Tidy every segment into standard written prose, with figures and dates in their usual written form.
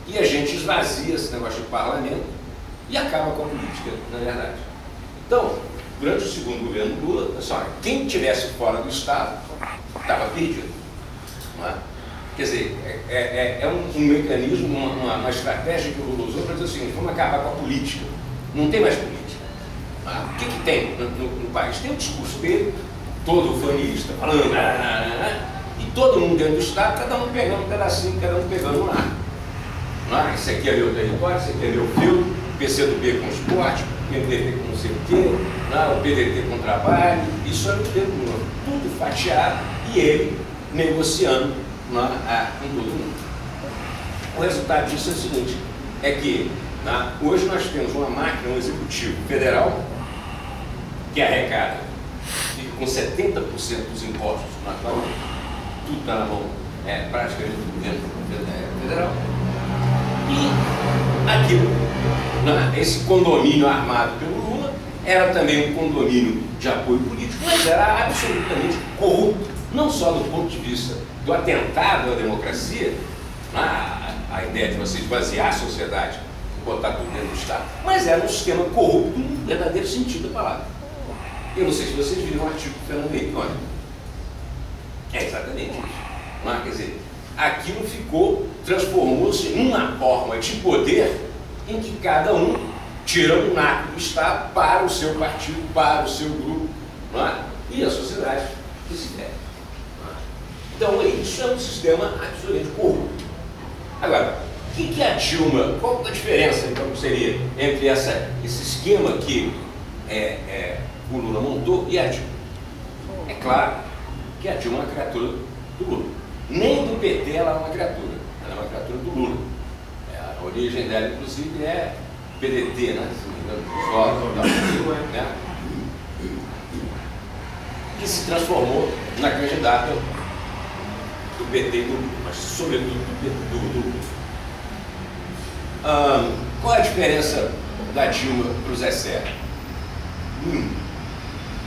e a gente esvazia esse negócio de parlamento e acaba com a política, na verdade. Então, durante o segundo governo Lula, pessoal, quem estivesse fora do Estado estava perdido. Não é? Quer dizer, é um mecanismo, uma estratégia que o Lula usou para dizer o seguinte: vamos acabar com a política. Não tem mais política. O que tem no país? Tem um discurso dele, todo ufanista, falando, e todo mundo dentro do Estado, cada um pegando um pedacinho, cada um pegando um ar. Esse aqui é meu território, esse aqui é meu feudo, PCdoB com esporte, PDT com não sei o quê, o PDT com trabalho, isso é o que Lula, tudo fatiado e ele negociando com todo mundo. O resultado disso é o seguinte, é que hoje nós temos uma máquina, um executivo federal, que arrecada, fica com 70% dos impostos na mão, tudo está na mão, praticamente do governo federal, e aquilo, esse condomínio armado pelo Lula, era também um condomínio de apoio político, mas era absolutamente corrupto, não só do ponto de vista do atentado à democracia, a ideia de você esvaziar a sociedade, botar tudo dentro do Estado, mas era um sistema corrupto no verdadeiro sentido da palavra. Eu não sei se vocês viram um artigo do Fernando Henrique ontem. É exatamente isso. Quer dizer, aquilo transformou-se numa forma de poder em que cada um tira um naco do Estado para o seu partido, para o seu grupo, e a sociedade que se deve. Então, isso é um sistema absolutamente corrupto. Agora, o que a Dilma, qual a diferença, então, seria entre esse esquema que o Lula montou e a Dilma? É claro que a Dilma é uma criatura do Lula. Nem do PT ela é uma criatura, ela é uma criatura do Lula. A origem dela, inclusive, é PDT, né? Que se transformou na candidata do PT e do Lula, mas sobretudo do Lula. Qual é a diferença da Dilma para o Zé Serra?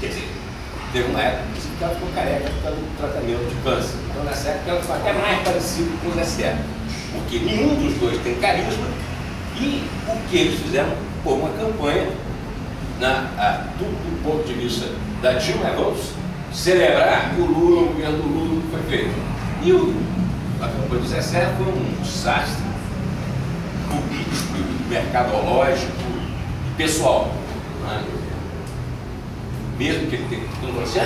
Quer dizer, teve uma época que ela ficou careca por causa do tratamento de câncer. Então, nessa época, ela ficou até mais parecida com o Zé Serra, porque nenhum dos dois tem carisma e o que eles fizeram foi uma campanha, do ponto de vista da Dilma, vamos celebrar que o governo do Lula foi feito. E a campanha do Zé Serra foi um desastre político, mercadológico e pessoal. Mesmo que ele tenha falado assim,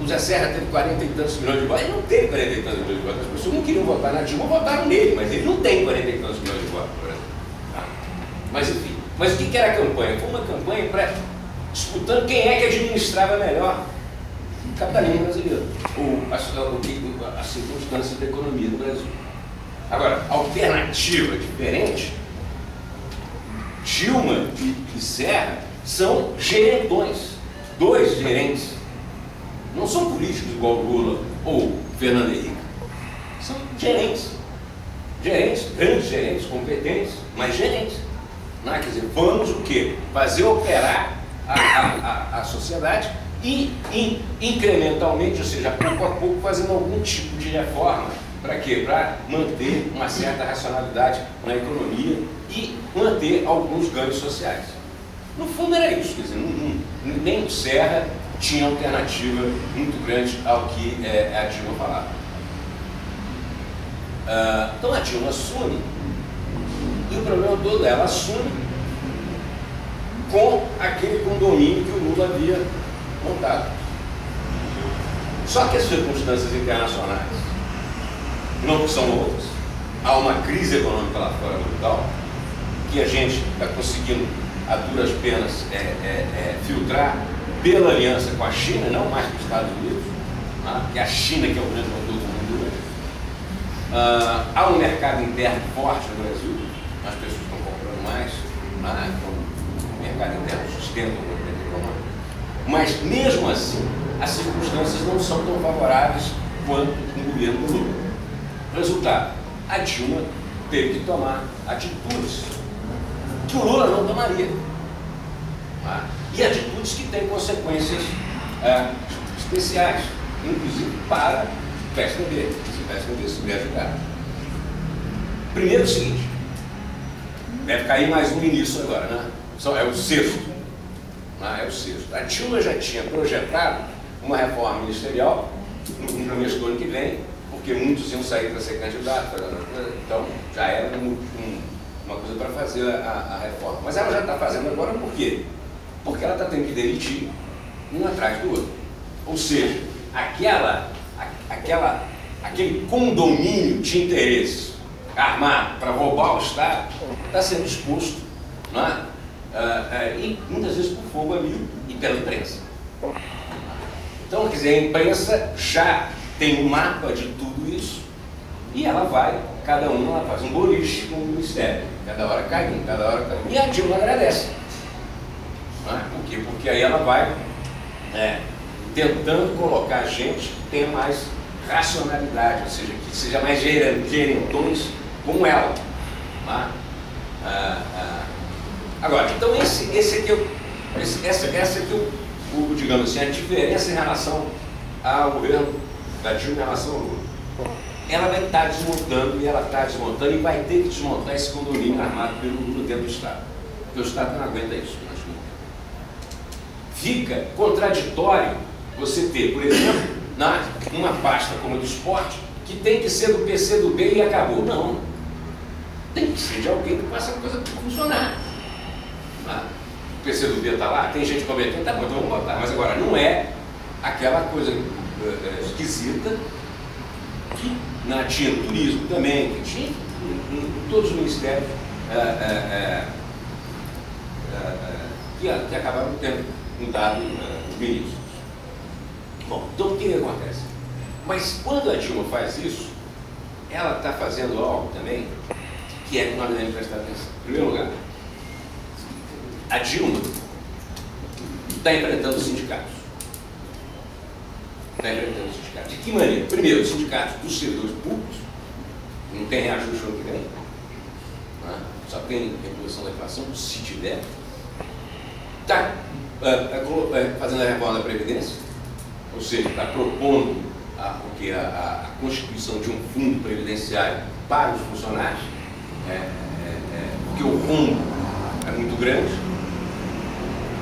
o Zé Serra teve 40 e tantos milhões de votos. Ele não teve 40 e tantos milhões de votos. As pessoas não queriam votar na Dilma, votaram nele, mas ele não tem 40 e tantos milhões de votos. Mas enfim, mas o que era a campanha? Foi uma campanha disputando quem é que administrava melhor o capitalismo brasileiro, a circunstância da economia do Brasil. Agora, alternativa diferente, Dilma e Serra são gerentões, dois gerentes. Não são políticos igual Lula ou Fernando Henrique. São gerentes. Gerentes, grandes gerentes, competentes, mas gerentes. Quer dizer, vamos o quê? Fazer operar a sociedade e incrementalmente, ou seja, pouco a pouco, fazendo algum tipo de reforma. Para quê? Para manter uma certa racionalidade na economia e manter alguns ganhos sociais. No fundo era isso, quer dizer, nem o Serra tinha alternativa muito grande ao que a Dilma falava. Então a Dilma assume, e o problema todo ela assume com aquele condomínio que o Lula havia montado. Só que as circunstâncias internacionais não são outras. Há uma crise econômica lá fora brutal, que a gente está conseguindo a duras penas filtrar pela aliança com a China, não mais com os Estados Unidos, que é a China que é o grande motor do mundo hoje. Há um mercado interno forte no Brasil, as pessoas estão comprando mais, o mercado interno sustenta o movimento econômico, mas mesmo assim as circunstâncias não são tão favoráveis quanto no governo do Lula. Resultado, a Dilma teve que tomar atitudes que o Lula não tomaria. E atitudes que têm consequências especiais, inclusive para o PSDB, se o PSDB souber ajudar. Primeiro o seguinte, Deve cair mais um ministro agora, né? É o sexto. É o sexto. A Dilma já tinha projetado uma reforma ministerial no começo do ano que vem, porque muitos iam sair para ser candidatos, então já era uma coisa para fazer a reforma. Mas ela já está fazendo agora por quê? Porque ela está tendo que demitir um atrás do outro. Ou seja, aquele condomínio de interesse armado para roubar o Estado está sendo exposto, não é? E muitas vezes por fogo amigo e pela imprensa. Então, quer dizer, a imprensa já tem um mapa de tudo isso e ela vai, cada uma faz um boliche com o Ministério, cada hora cai um, cada hora cai um. E a Dilma agradece. Não é? Por quê? Porque aí ela vai tentando colocar gente que tenha mais racionalidade, ou seja, que seja mais gerentões como ela. Não é? Agora, então essa aqui digamos assim, a diferença em relação ao governo da Dilma em relação ao Lula. Ela vai estar desmontando, e ela está desmontando, e vai ter que desmontar esse condomínio armado pelo Lula dentro do Estado. Porque o Estado não aguenta isso. Fica contraditório você ter, por exemplo, uma pasta como a do esporte, que tem que ser do PC do B e acabou. Não. Tem que ser de alguém que faça a coisa funcionar. O PC do B está lá, tem gente cometendo, tá bom, então vamos botar. Mas agora, não é aquela coisa esquisita que tinha no turismo também, que tinha em todos os ministérios que acabaram tendo mudado os ministros. Bom, então o que acontece? Mas quando a Dilma faz isso, ela está fazendo algo também que é que nós devemos prestar atenção. Em primeiro lugar, a Dilma está enfrentando os sindicatos. Está enfrentando os sindicatos. De que maneira? Primeiro, os sindicatos dos servidores públicos, não tem reajuste no ano que vem, só tem reposição da inflação, se tiver. Está fazendo a reforma da Previdência, ou seja, está propondo a constituição de um fundo previdenciário para os funcionários, porque o rombo é muito grande.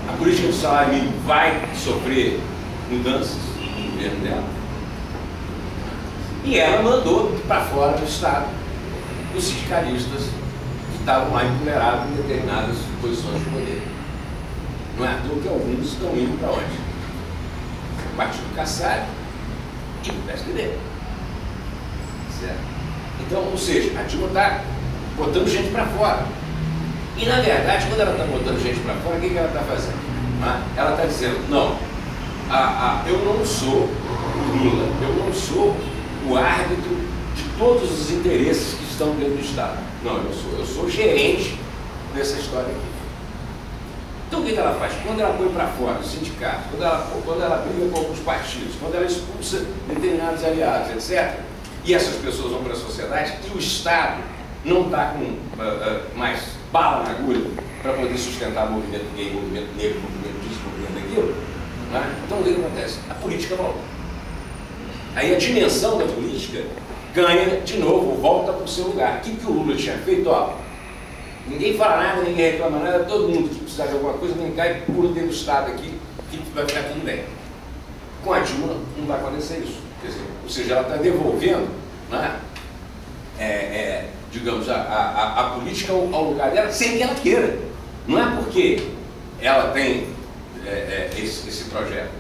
A política do salário mínimo vai sofrer mudanças no governo dela. E ela mandou para fora do Estado os sindicalistas que estavam lá empoderados em determinadas posições de poder. Não é à toa que alguns estão indo para onde? O Partido Kassab e o PSDB. Certo? Então, ou seja, a Dilma está botando gente para fora. E, na verdade, quando ela está botando gente para fora, o que ela está fazendo? Ela está dizendo, não, eu não sou o Lula, eu não sou o árbitro de todos os interesses que estão dentro do Estado. Não, eu sou gerente dessa história aqui. Então, o que ela faz? Quando ela põe para fora os sindicatos, quando ela briga com alguns partidos, quando ela expulsa determinados aliados, etc., e essas pessoas vão para a sociedade, e o Estado não está com mais bala na agulha para poder sustentar o movimento gay, movimento negro, movimento disso, movimento daquilo, então o que acontece? A política volta. Aí a dimensão da política ganha de novo, volta para o seu lugar. O que o Lula tinha feito? Ninguém fala nada, ninguém reclama nada, todo mundo que precisar de alguma coisa, vem cá e pula dentro do Estado aqui, que vai ficar tudo bem. Com a Dilma não vai acontecer isso. Quer dizer, ou seja, ela está devolvendo, digamos, a política ao lugar dela sem que ela queira. Não é porque ela tem esse projeto.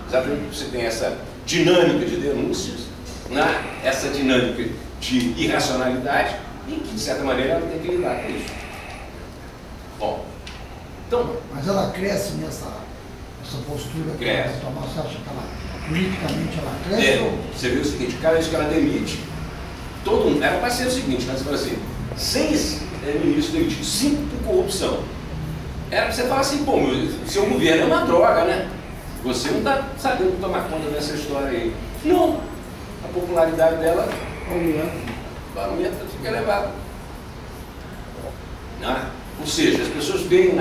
Exatamente, você tem essa dinâmica de denúncias, essa dinâmica de irracionalidade, e que, de certa maneira, ela tem que lidar com isso. Bom, então... Mas ela cresce nessa postura que ela tomar, você acha que ela, politicamente, ela cresce? Você vê o seguinte, cada vez que ela demite, todo mundo... Era para ser o seguinte, você fala assim, 6 ministros demitidos, 5 por corrupção. Era para você falar assim, pô, o seu governo é uma droga, né? Você não está sabendo tomar conta dessa história aí. Não, a popularidade dela aumenta, fica elevada. Ou seja, as pessoas veem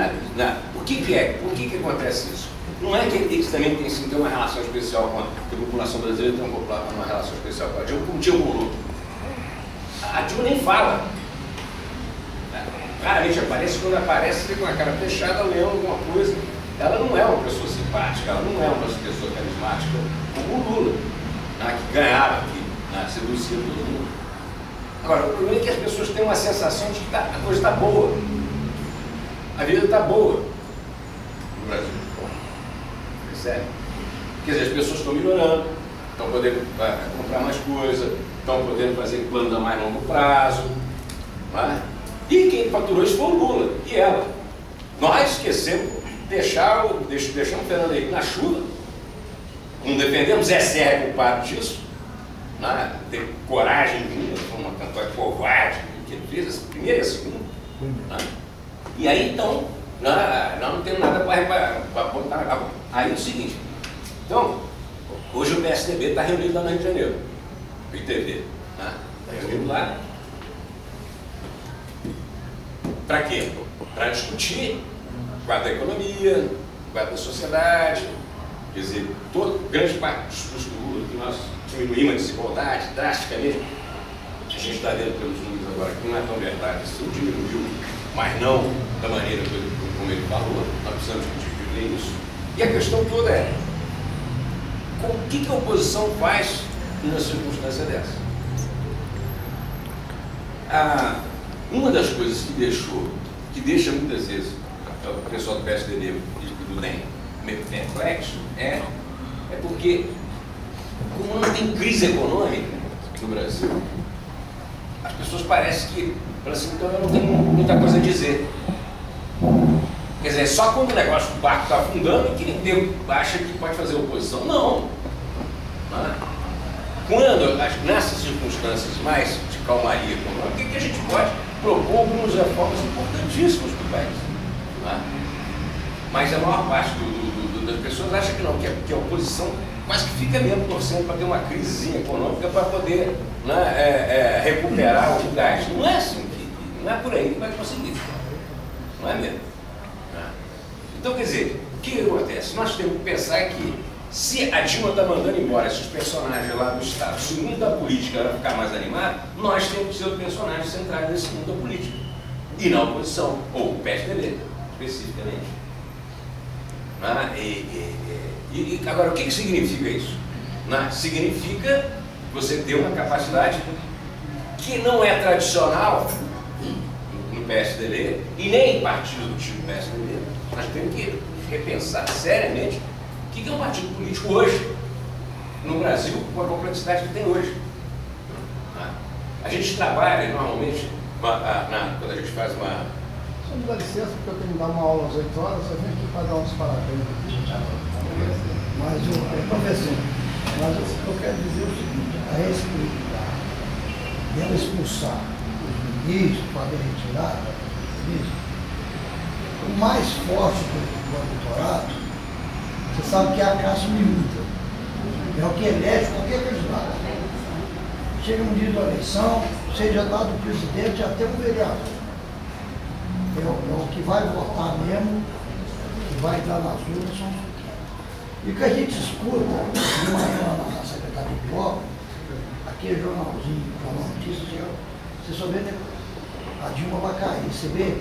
Por que acontece isso? Não é que eles também têm uma relação especial com a população brasileira, tem uma relação especial com a Dilma, como tinha o Lula. A Dilma nem fala. raramente aparece, quando aparece fica com a cara fechada, lendo alguma coisa. Ela não é uma pessoa simpática, ela não é uma pessoa carismática, como o Lula, né, que ganhava, que seduzia todo mundo. Agora, o problema é que as pessoas têm uma sensação de que a coisa está boa. A vida está boa no Brasil. Percebe? Quer dizer, as pessoas estão melhorando, estão podendo comprar mais coisa, estão podendo fazer planos a mais longo prazo. Né? E quem faturou isso foi o Lula e ela. Nós esquecemos, deixamos o Fernando Henrique na chuva, não defendemos, Zé Serra é culpado disso, né? Ter coragem nenhuma, foi uma campanha covarde que ele fez, a primeira e a segunda. Né? E aí então, nós não temos nada para botar na capa. Aí é o seguinte, então, hoje o PSDB está reunido lá no Rio de Janeiro, o ITV, né? Está reunido lá. Para quê? Para discutir o quadro da economia, o quadro da sociedade, quer dizer, grande parte do discurso do Lula, que nós diminuímos a desigualdade drasticamente. A gente está vendo pelos números agora que não é tão verdade, isso diminuiu, mas não da maneira como ele falou, nós precisamos discutir isso. E a questão toda é, o que a oposição faz numa circunstância dessa? Uma das coisas que deixa muitas vezes o pessoal do PSDB e do DEM meio perplexo é porque, como não tem crise econômica no Brasil, as pessoas parecem que, assim, então eu não tenho muita coisa a dizer. Quer dizer, só quando o negócio do barco está afundando que ninguém acha que pode fazer oposição. Não. Quando, nessas circunstâncias mais de calmaria econômica, o que a gente pode propor algumas reformas importantíssimas para o país? Mas a maior parte das pessoas acha que não, que a oposição quase que fica mesmo torcendo para ter uma crisezinha econômica para poder recuperar o gás. Não é assim, não é por aí que vai conseguir. Não é mesmo? Então, quer dizer, o que acontece? Nós temos que pensar que se a Dilma está mandando embora esses personagens lá do Estado, se o mundo da política vai ficar mais animado, nós temos que ser os personagens centrais desse mundo da política. E na oposição, ou o PSDB, especificamente. Agora, o que significa isso? Significa você ter uma capacidade que não é tradicional no PSDB e nem em partido do tipo PSDB. Nós temos que repensar seriamente o que é um partido político hoje, no Brasil, com a complexidade que tem hoje. A gente trabalha normalmente, quando a gente faz uma... Só me dá licença, porque eu tenho que dar uma aula às 8 horas, eu venho aqui para dar uns parabéns aqui. Mas, professor, eu quero dizer o seguinte, a respeito dela expulsar os ministros, fazer retirada, o mais forte do eleitorado, você sabe que é a classe miúda, é o que elege qualquer candidato. Chega um dia da eleição, seja dado o presidente até o vereador. É o que vai votar mesmo, que vai dar nas urnas. E o que a gente escuta de manhã na Secretaria de Bloco, aquele jornalzinho, jornal notícias, você só vê, né? A Dilma vai cair, você vê,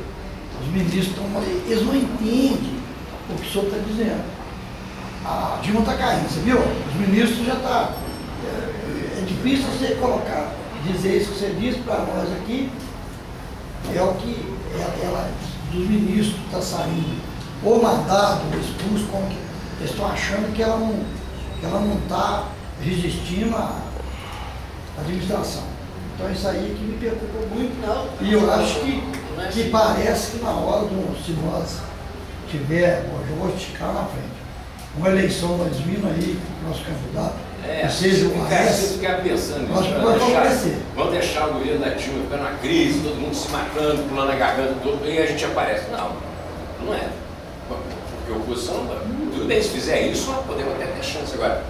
os ministros estão ali, eles não entendem o que o senhor está dizendo. A Dilma está caindo, você viu? Os ministros já estão. É difícil você colocar, dizer isso que você disse para nós aqui, é o que ela dos ministros está saindo, ou mandado, ou expulso, como que eles estão achando que ela não está resistindo à administração. Então isso aí que me preocupa muito. Não, e eu acho que parece que na hora, se nós tiver, eu vou esticar na frente, uma eleição nós vindo aí, nosso candidato, que seja o AS, ficar pensando nisso, vamos deixar o governo da Dilma ficar numa crise, todo mundo se matando, pulando a garganta, e a gente aparece. Não é. Porque a oposição, tudo bem, se fizer isso, nós podemos até ter chance. Agora,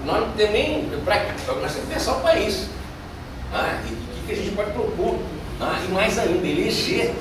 nós não temos nem. Nós temos que pensar o país. E o que a gente pode propor? E mais ainda, eleger